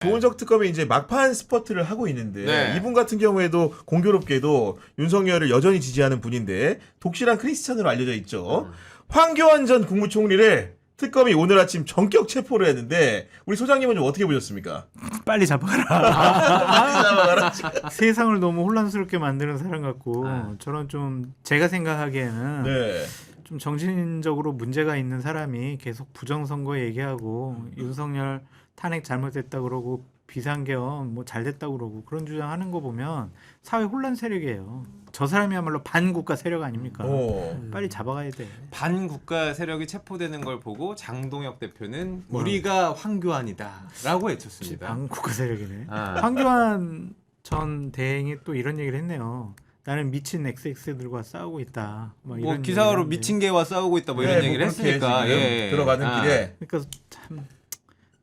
조은석 특검이 이제 막판 스퍼트를 하고 있는데 네. 이분 같은 경우에도 공교롭게도 윤석열을 여전히 지지하는 분인데 독실한 크리스찬으로 알려져 있죠. 황교안 전 국무총리를 특검이 오늘 아침 전격 체포를 했는데 우리 소장님은 좀 어떻게 보셨습니까? 빨리 잡아가라. 빨리 잡아가라. 세상을 너무 혼란스럽게 만드는 사람 같고 저는 좀 제가 생각하기에는 네. 좀 정신적으로 문제가 있는 사람이 계속 부정선거 얘기하고 윤석열 탄핵 잘못됐다 그러고 비상계엄 뭐 잘됐다 그러고 그런 주장하는 거 보면 사회 혼란 세력이에요. 저 사람이야말로 반국가 세력 아닙니까? 빨리 잡아가야 돼. 반국가 세력이 체포되는 걸 보고 장동혁 대표는 우리가 황교안이다라고 외쳤습니다. 반국가 세력이네. 아. 황교안 전 대행이 또 이런 얘기를 했네요. 나는 미친 XX들과 싸우고 있다. 뭐 뭐 이런 기사로 얘기를 미친 개와 싸우고 있다 뭐 이런 네, 얘기를 뭐 그렇게 했으니까 지금 예. 들어가는 아. 길에. 그러니까 참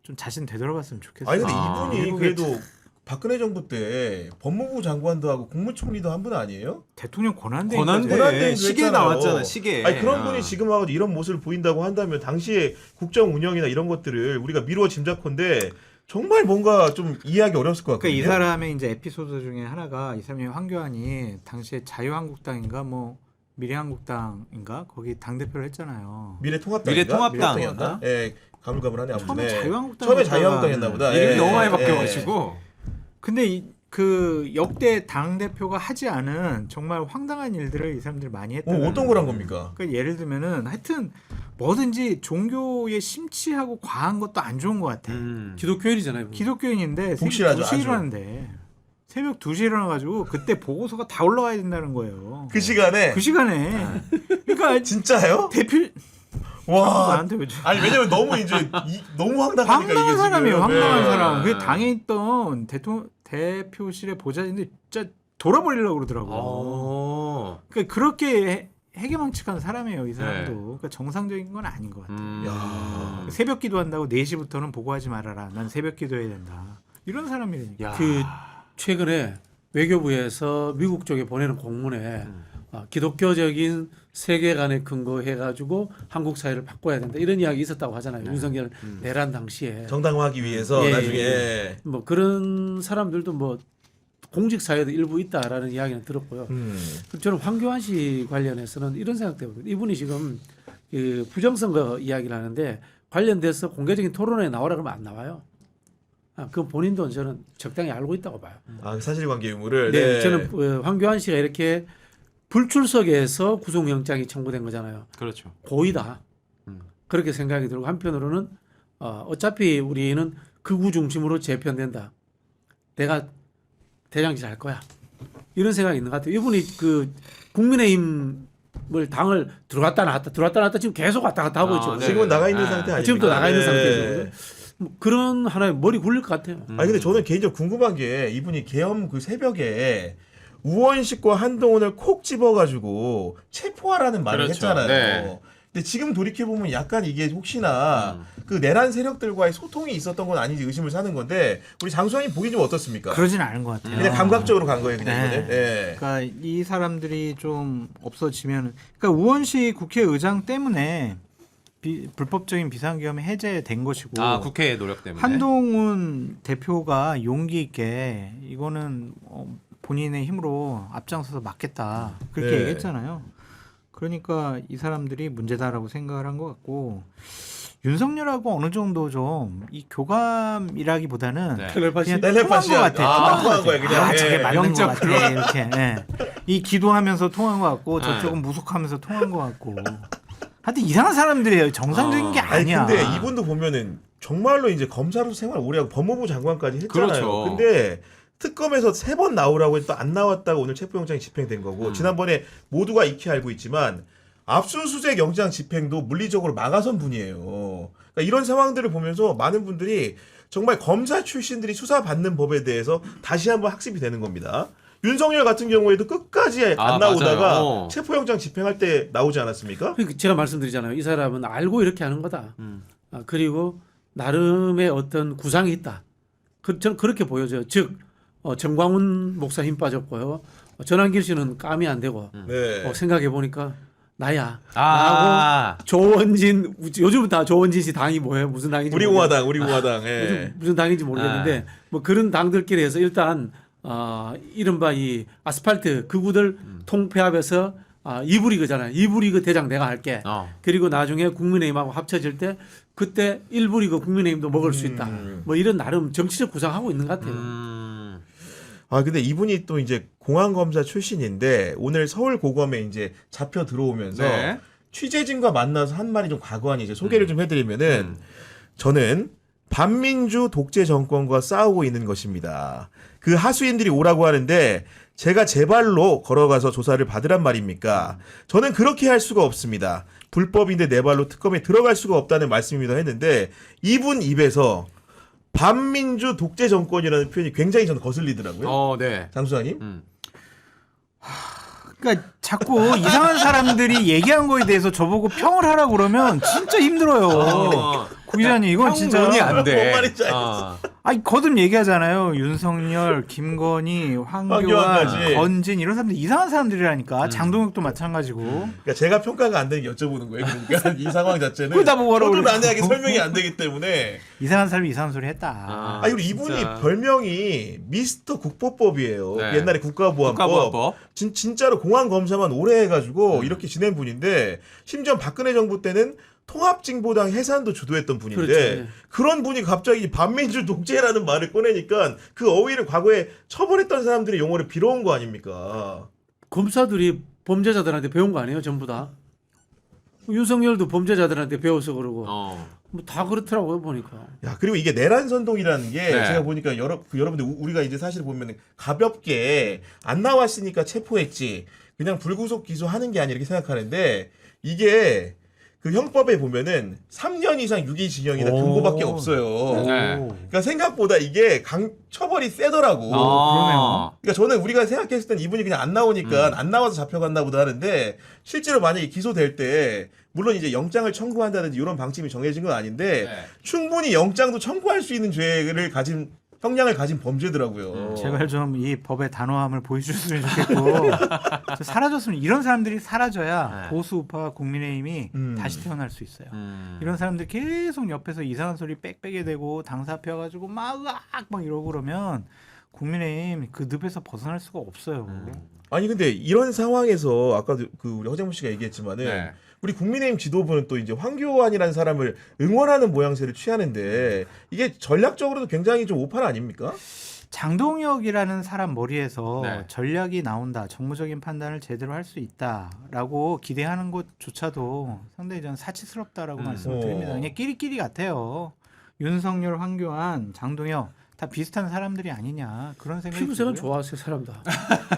좀 자신 되돌아봤으면 좋겠어요. 아니 근데 아, 이분이 미국의 그래도 박근혜 정부 때 법무부 장관도 하고 국무총리도 한 분 아니에요? 대통령 권한대 권한대행도 시계 했잖아요. 나왔잖아 시계. 아니 그런 아. 분이 지금 와서 이런 모습을 보인다고 한다면 당시에 국정 운영이나 이런 것들을 우리가 미루어 짐작컨대 정말 뭔가 좀 이해하기 어려웠을 것 같거든요. 그러니까 이 사람의 이제 에피소드 중에 하나가 이 사람이 황교안이 당시에 자유한국당인가 뭐 미래한국당인가 거기 당 대표를 했잖아요. 미래통합당이었나? 예, 가물가물하네 아무튼. 처음에 자유한국당 처음에 자유한국당이었나 보다. 이름이 예, 너무 많이 예, 바뀌어가지고. 근데 그 역대 당 대표가 하지 않은 정말 황당한 일들을 이 사람들이 많이 했다. 어떤 걸 한 겁니까? 그러니까 예를 들면은 하여튼 뭐든지 종교에 심취하고 과한 것도 안 좋은 것 같아. 기독교인이잖아요. 기독교인인데 독실하죠, 새벽 2시에 아주. 일어나는데 새벽 2시에 일어나가지고 그때 보고서가 다 올라와야 된다는 거예요. 그 시간에 그 시간에 그러니까 진짜요? 대표 와. 나한테 왜 아니 왜냐면 너무 이제 너무 황당하니까 황당한 이게 사람이에요. 지금. 황당한 예. 사람. 그 당에 있던 대표실의 보좌진들 진짜 돌아버리려고 그러더라고. 그러니까 그렇게 해괴망측한 사람이에요. 이 사람도. 네. 그러니까 정상적인 건 아닌 것 같아요. 야. 새벽 기도한다고 4시부터는 보고하지 말아라. 난 새벽 기도해야 된다. 이런 사람이라니까. 야. 그 최근에 외교부에서 미국 쪽에 보내는 공문에 기독교적인 세계관에 근거해가지고 한국 사회를 바꿔야 된다 이런 이야기 있었다고 하잖아요. 윤석열 내란 당시에 정당화하기 위해서 예, 나중에 예. 뭐 그런 사람들도 뭐 공직 사회도 일부 있다라는 이야기는 들었고요. 그럼 저는 황교안 씨 관련해서는 이런 생각도 해요. 이분이 지금 그 부정선거 이야기를 하는데 관련돼서 공개적인 토론회에 나오라 그러면 안 나와요. 그 본인도 저는 적당히 알고 있다고 봐요. 아, 사실관계 유무를 네, 저는 황교안 씨가 이렇게 불출석에서 구속영장이 청구된 거잖아요. 그렇죠. 고의다. 그렇게 생각이 들고 한편으로는 어차피 우리는 극우 중심으로 재편된다. 내가 대장질 할 거야. 이런 생각이 있는 것 같아요. 이분이 그 국민의힘을 당을 들어갔다 나왔다 지금 계속 왔다 갔다 하고 있죠. 네. 지금은 나가 있는 상태 아닙니까? 지금도 나가 있는 네. 상태죠. 뭐 그런 하나의 머리 굴릴 것 같아요. 아니 근데 저는 개인적으로 궁금한 게 이분이 계엄 그 새벽에 우원식과 한동훈을 콕 집어가지고 체포하라는 말을 그렇죠. 했잖아요. 네. 근데 지금 돌이켜 보면 약간 이게 혹시나 그 내란 세력들과의 소통이 있었던 건 아닌지 의심을 사는 건데 우리 장수환님 보기 좀 어떻습니까? 그러진 않은 것 같아요. 그냥 감각적으로 간 거예요, 그냥 네. 이거는. 예. 그러니까 이 사람들이 좀 없어지면, 그러니까 우원식 국회의장 때문에 불법적인 비상계엄이 해제된 것이고, 국회의 노력 때문에. 한동훈 대표가 용기 있게 이거는 본인의 힘으로 앞장서서 막겠다 그렇게 네. 얘기했잖아요. 그러니까 이 사람들이 문제다라고 생각을 한 것 같고, 윤석열하고 어느 정도 좀 이 교감이라기보다는 네. 그냥 텔레파시야. 통한 것 같아. 통한 거야 그냥. 저게 예. 맞는 것 영적으로. 같아. 이렇게. 예. 이 기도하면서 통한 것 같고 저쪽은 무속하면서 통한 것 같고. 하여튼 이상한 사람들이에요. 정상적인 게 아니 아니야. 근데 이분도 보면은 정말로 이제 검사로서 생활 오래 하고 법무부 장관까지 했잖아요. 그렇죠. 근데 특검에서 3번 나오라고 해도 안 나왔다고 오늘 체포영장이 집행된 거고 지난번에 모두가 익히 알고 있지만 압수수색 영장 집행도 물리적으로 막아선 분이에요. 그러니까 이런 상황들을 보면서 많은 분들이 정말 검사 출신들이 수사받는 법에 대해서 다시 한번 학습이 되는 겁니다. 윤석열 같은 경우에도 끝까지 안 나오다가 맞아요. 체포영장 집행할 때 나오지 않았습니까? 그러니까 제가 말씀드리잖아요. 이 사람은 알고 이렇게 하는 거다. 그리고 나름의 어떤 구상이 있다. 저는 그렇게 보여져요. 즉 정광훈 목사 힘 빠졌고요. 전한길 씨는 감이 안 되고 네. 생각해 보니까 나야. 아. 라고 조원진 요즘은 다 조원진 씨 당이 뭐예요? 무슨 당인지 우리공화당, 우리공화당. 요즘 예. 무슨 당인지 모르겠는데 뭐 그런 당들끼리 해서 일단 이른바 이 아스팔트 극우들 통폐합해서 2부 리그잖아요. 2부 리그 대장 내가 할게. 그리고 나중에 국민의힘하고 합쳐질 때 그때 1부 리그 국민의힘도 먹을 수 있다. 뭐 이런 나름 정치적 구상하고 있는 것 같아요. 아 근데 이분이 또 이제 공안검사 출신인데 오늘 서울고검에 이제 잡혀 들어오면서 네. 취재진과 만나서 한 말이 좀 과거하니 이제 소개를 좀 해드리면은 저는 반민주 독재 정권과 싸우고 있는 것입니다. 그 하수인들이 오라고 하는데 제가 제 발로 걸어가서 조사를 받으란 말입니까? 저는 그렇게 할 수가 없습니다. 불법인데 내 발로 특검에 들어갈 수가 없다는 말씀입니다 했는데 이분 입에서 반민주 독재 정권이라는 표현이 굉장히 저는 거슬리더라고요. 네. 장수장님? 그러니까 자꾸 이상한 사람들이 얘기한 거에 대해서 저보고 평을 하라고 그러면 진짜 힘들어요. 구 기자님 이건 진짜 평론이 안 돼. 뭔 말인지 알겠어. 아니 거듭 얘기하잖아요. 윤석열, 김건희, 황교안, 황교안까지. 건진 이런 사람들 이상한 사람들이라니까. 장동혁도 마찬가지고. 그러니까 제가 평가가 안 되는 게 여쭤보는 거예요. 그러니까 이 상황 자체는 그걸 다 보고 하라고 초두난해하게 설명이 안 되기 때문에. 이상한 사람이 이상한 소리 했다. 그리고 이분이 진짜. 별명이 미스터 국보법이에요. 네. 옛날에 국가보안법. 국가보안법. 진짜로 공안 검사만 오래 해가지고 이렇게 지낸 분인데 심지어 박근혜 정부 때는 통합진보당 해산도 주도했던 분인데 그렇죠. 그런 분이 갑자기 반민주 독재라는 말을 꺼내니까 그 어휘를 과거에 처벌했던 사람들의 용어를 빌어온 거 아닙니까? 검사들이 범죄자들한테 배운 거 아니에요, 전부 다. 윤석열도 범죄자들한테 배워서 그러고 뭐 다 그렇더라고요 보니까. 야 그리고 이게 내란 선동이라는 게 네. 제가 보니까 여러분들 우리가 이제 사실 보면 가볍게 안 나왔으니까 체포했지 그냥 불구속 기소하는 게 아니라 이렇게 생각하는데 이게 그 형법에 보면은 3년 이상 유기징역이나 금고밖에 없어요. 네. 그러니까 생각보다 이게 처벌이 세더라고. 그러네요. 그러니까 저는 우리가 생각했을 땐 이분이 그냥 안 나오니까 안 나와서 잡혀갔나 보다 하는데 실제로 만약에 기소될 때 물론 이제 영장을 청구한다든지 이런 방침이 정해진 건 아닌데 네. 충분히 영장도 청구할 수 있는 죄를 가진 형량을 가진 범죄더라고요. 제발 좀 이 법의 단호함을 보여줬으면 좋겠고 사라졌으면 이런 사람들이 사라져야 네. 보수 우파 국민의힘이 다시 태어날 수 있어요. 이런 사람들 계속 옆에서 이상한 소리 빽빽이 대고 당사펴가지고 막 으악 막 이러고 그러면 국민의힘 그 늪에서 벗어날 수가 없어요. 아니 근데 이런 상황에서 아까 그 우리 허재문 씨가 얘기했지만은 네. 우리 국민의힘 지도부는 또 이제 황교안이라는 사람을 응원하는 모양새를 취하는데 이게 전략적으로도 굉장히 좀 오판 아닙니까? 장동혁이라는 사람 머리에서 네. 전략이 나온다, 정무적인 판단을 제대로 할 수 있다라고 기대하는 것조차도 상당히 저는 사치스럽다라고 말씀을 드립니다. 그냥 끼리끼리 같아요. 윤석열, 황교안, 장동혁 다 비슷한 사람들이 아니냐 그런 생각이 피부색은 들고요. 좋아 세 사람 다.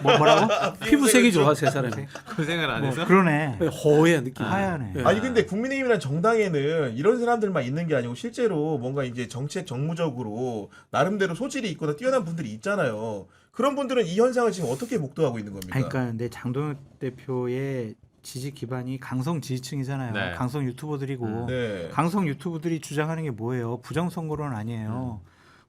뭐라고? 피부색이 좋아 세 사람이. 고생을 안 해서. 그러네. 허해 느낌. 하얀해. 예. 아니 근데 국민의힘이라는 정당에는 이런 사람들만 있는 게 아니고 실제로 뭔가 이제 정책 정무적으로 나름대로 소질이 있거나 뛰어난 분들이 있잖아요. 그런 분들은 이 현상을 지금 어떻게 목도하고 있는 겁니까? 그러니까 근데 장동혁 대표의 지지 기반이 강성 지지층이잖아요. 네. 강성 유튜버들이고 네. 강성 유튜브들이 주장하는 게 뭐예요? 부정선거론 아니에요.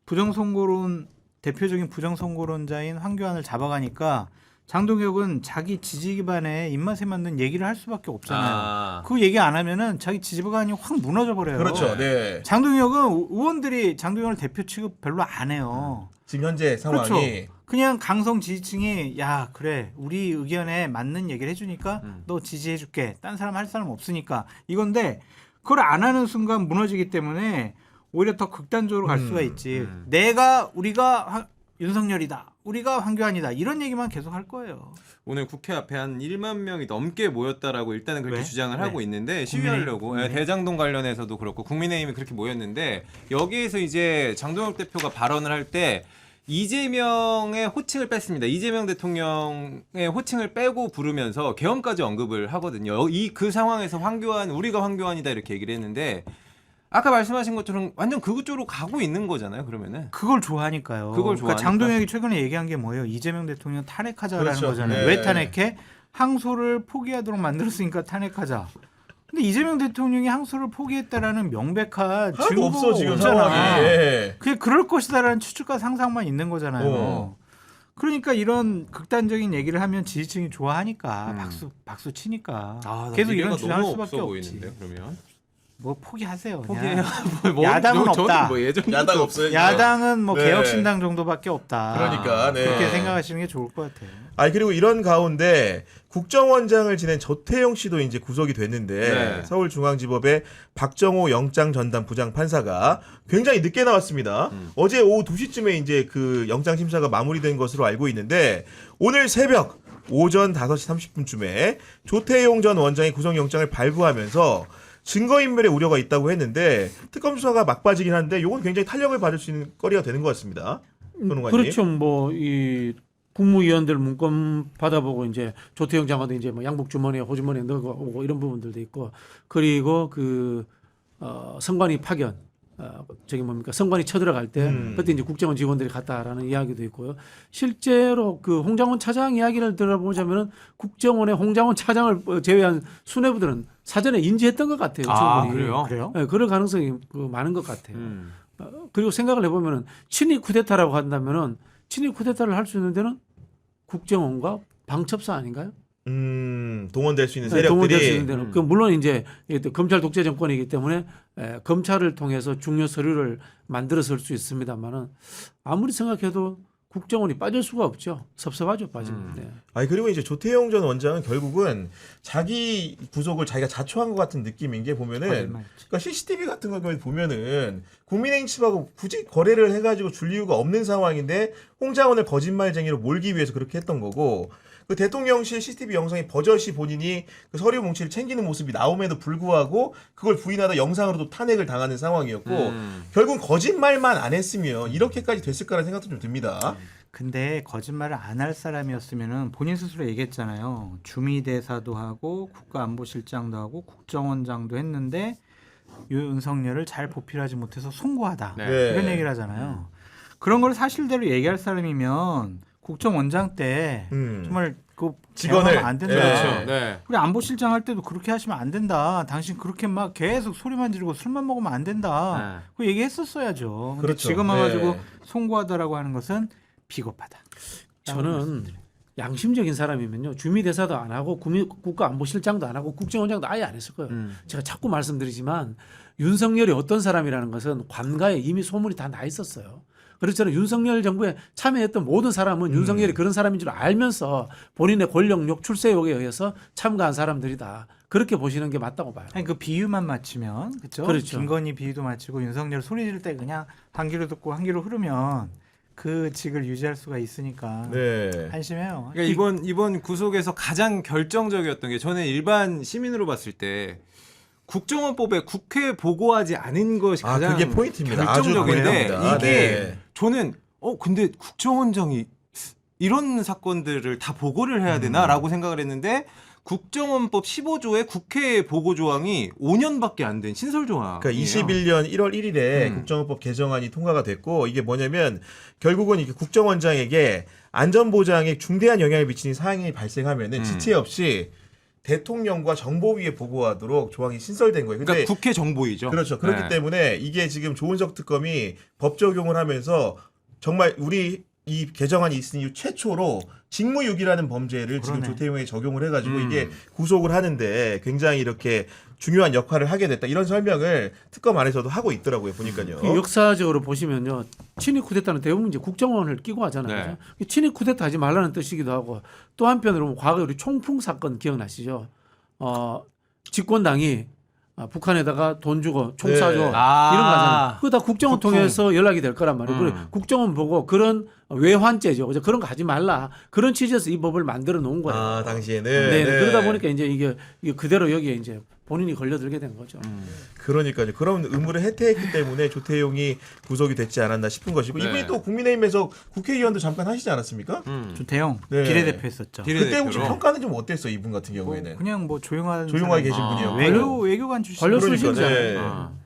부정선거론 대표적인 부정선거론자인 황교안을 잡아가니까 장동혁은 자기 지지 기반의 입맛에 맞는 얘기를 할 수밖에 없잖아요. 그 얘기 안 하면은 자기 지지 기반이 확 무너져 버려요. 그렇죠. 네. 장동혁은 의원들이 장동혁을 대표 취급 별로 안 해요. 지금 현재 상황이 그렇죠. 그냥 강성 지지층이 야 그래 우리 의견에 맞는 얘기를 해주니까 너 지지해줄게. 딴 사람 할 사람 없으니까 이건데 그걸 안 하는 순간 무너지기 때문에 오히려 더 극단적으로 갈 수가 있지. 우리가 윤석열이다. 우리가 황교안이다. 이런 얘기만 계속 할 거예요. 오늘 국회 앞에 한 1만 명이 넘게 모였다라고 일단은 그렇게 왜? 주장을 네. 하고 있는데 시위하려고 대장동 관련해서도 그렇고 국민의힘이 그렇게 모였는데 여기에서 이제 장동혁 대표가 발언을 할 때 이재명의 호칭을 뺐습니다. 이재명 대통령의 호칭을 빼고 부르면서 계엄까지 언급을 하거든요. 그 상황에서 우리가 황교안이다 이렇게 얘기를 했는데 아까 말씀하신 것처럼 완전 그쪽으로 가고 있는 거잖아요. 그러면은 그걸 좋아하니까요. 그걸 그러니까 좋아하니까. 장동혁이 최근에 얘기한 게 뭐예요? 이재명 대통령 탄핵하자라는 그렇죠. 거잖아요. 네. 왜 탄핵해? 항소를 포기하도록 만들었으니까 탄핵하자. 근데 이재명 대통령이 항소를 포기했다라는 명백한 하나도 증거가 없어 지금 없잖아. 상황이. 예. 그게 그럴 것이다라는 추측과 상상만 있는 거잖아요. 그러니까 이런 극단적인 얘기를 하면 지지층이 좋아하니까 박수 치니까 계속 이런 주장할 너무 수밖에 없어 없지. 보이는데 그러면 뭐 포기하세요. 포기해요. 그냥. 야당은 없다. 뭐 예전 야당 없어요. 야당은 뭐 네. 개혁신당 정도밖에 없다. 그러니까 네. 그렇게 생각하시는 게 좋을 것 같아요. 그리고 이런 가운데 국정원장을 지낸 조태용 씨도 이제 구속이 됐는데 네. 서울중앙지법의 박정호 영장전담 부장판사가 굉장히 늦게 나왔습니다. 어제 오후 2시쯤에 이제 그 영장 심사가 마무리된 것으로 알고 있는데 오늘 새벽 오전 5시 30분쯤에 조태용 전 원장의 구속영장을 발부하면서 증거인멸의 우려가 있다고 했는데 특검 수사가 막바지긴 한데 이건 굉장히 탄력을 받을 수 있는 거리가 되는 것 같습니다. 손흥관님. 그렇죠. 뭐 이 국무위원들 문건 받아보고 이제 조태영 장관도 이제 뭐 양복 주머니에 호주머니에 넣어오고 이런 부분들도 있고 그리고 그 선관위 파견 저기 뭡니까 선관위 쳐들어갈 때 그때 이제 국정원 직원들이 갔다라는 이야기도 있고요. 실제로 그 홍장원 차장 이야기를 들어보자면은 국정원의 홍장원 차장을 제외한 수뇌부들은 사전에 인지했던 것 같아요. 충분히. 그래요? 네, 그럴 가능성이 많은 것 같아요. 그리고 생각을 해보면은 친위 쿠데타라고 한다면은 친위 쿠데타를 할 수 있는 데는 국정원과 방첩사 아닌가요? 동원될 수 있는 네, 세력들이 동원될 수 있는 데는 그 물론 이제 이게 또 검찰 독재 정권이기 때문에 검찰을 통해서 중요 서류를 만들어서 수 있습니다만은 아무리 생각해도 국정원이 빠질 수가 없죠. 섭섭하죠, 빠지면. 네. 그리고 이제 조태용 전 원장은 결국은 자기 구속을 자기가 자초한 것 같은 느낌인 게 보면은 그러니까 CCTV 같은 걸 보면은 국민의힘 측하고 굳이 거래를 해가지고 줄 이유가 없는 상황인데 홍장원을 거짓말쟁이로 몰기 위해서 그렇게 했던 거고 그 대통령실 CCTV 영상에 버젓이 본인이 그 서류 뭉치를 챙기는 모습이 나옴에도 불구하고 그걸 부인하다 영상으로도 탄핵을 당하는 상황이었고 결국 거짓말만 안 했으면 이렇게까지 됐을 거라는 생각도 좀 듭니다. 근데 거짓말을 안 할 사람이었으면은 본인 스스로 얘기했잖아요. 주미대사도 하고 국가안보실장도 하고 국정원장도 했는데 윤석열을 잘 보필하지 못해서 송구하다. 네. 이런 얘기를 하잖아요. 그런 걸 사실대로 얘기할 사람이면 국정원장 때 정말 그 직원을 제어하면 안 된다. 그렇죠. 네. 우리 안보실장 할 때도 그렇게 하시면 안 된다. 당신 그렇게 막 계속 소리만 지르고 술만 먹으면 안 된다. 그 얘기했었어야죠. 근데 그렇죠. 지금 와가지고 네. 송구하다라고 하는 것은 비겁하다. 저는 양심적인 사람이면요 주미대사도 안 하고 국가안보실장도 안 하고 국정원장도 아예 안 했을 거예요. 제가 자꾸 말씀드리지만 윤석열이 어떤 사람이라는 것은 관가에 이미 소문이 다 나 있었어요. 그렇잖아요. 윤석열 정부에 참여했던 모든 사람은 윤석열이 그런 사람인 줄 알면서 본인의 권력욕, 출세욕에 의해서 참가한 사람들이다. 그렇게 보시는 게 맞다고 봐요. 아니 그 비유만 맞추면 그렇죠. 그렇죠. 김건희 비유도 맞추고 윤석열 소리 지를 때 그냥 한 귀로 듣고 한 귀로 흐르면 그 직을 유지할 수가 있으니까 네. 한심해요. 그러니까 이번 구속에서 가장 결정적이었던 게 저는 일반 시민으로 봤을 때 국정원법에 국회에 보고하지 않은 것이 가장 그게 포인트입니다. 아주 결정적인데 포인트입니다. 이게 네. 저는 근데 국정원장이 이런 사건들을 다 보고를 해야 되나라고 생각을 했는데 국정원법 15조의 국회 보고 조항이 5년밖에 안 된 신설 조항. 그러니까 21년 1월 1일에 국정원법 개정안이 통과가 됐고 이게 뭐냐면 결국은 이게 국정원장에게 안전보장에 중대한 영향을 미치는 사항이 발생하면은 지체 없이 대통령과 정보위에 보고하도록 조항이 신설된 거예요. 근데 그러니까 국회 정보이죠. 그렇죠. 그렇기 네. 때문에 이게 지금 조은석 특검이 법 적용을 하면서 정말 우리 이 개정안이 있은 이후 최초로 직무유기라는 범죄를 지금 그러네. 조태용에 적용을 해가지고 이게 구속을 하는데 굉장히 이렇게 중요한 역할을 하게 됐다. 이런 설명을 특검 안에서도 하고 있더라고요. 보니까요. 그 역사적으로 보시면요. 친위 쿠데타는 대부분 이제 국정원을 끼고 하잖아요. 네. 그죠? 친위 쿠데타 하지 말라는 뜻이기도 하고 또 한편으로 과거 우리 총풍 사건 기억나시죠? 집권당이 북한에다가 돈 주고 총 네. 쏴줘 이런 거 하잖아요. 그거 다 국정원 북풍. 통해서 연락이 될 거란 말이에요. 그리고 국정원 보고 그런 외환죄죠. 그죠? 그런 거 하지 말라. 그런 취지에서 이 법을 만들어 놓은 거예요. 당시에는. 네. 그러다 보니까 이제 이게 그대로 여기에 이제 본인이 걸려들게 된 거죠. 그러니까요. 그런 의무를 해태했기 때문에 조태용이 구속이 됐지 않았나 싶은 것이고 네. 이분이 또 국민의힘에서 국회의원도 잠깐 하시지 않았습니까? 조태용 네. 비례대표 했었죠. 그때 혹시 비례대표로. 평가는 좀 어땠어요? 이분 같은 뭐 경우에는. 그냥 뭐 조용하게 조용하게 계신 사람이죠. 분이었고. 외교관 출신. 관료 그러니까, 출신이잖아요. 네.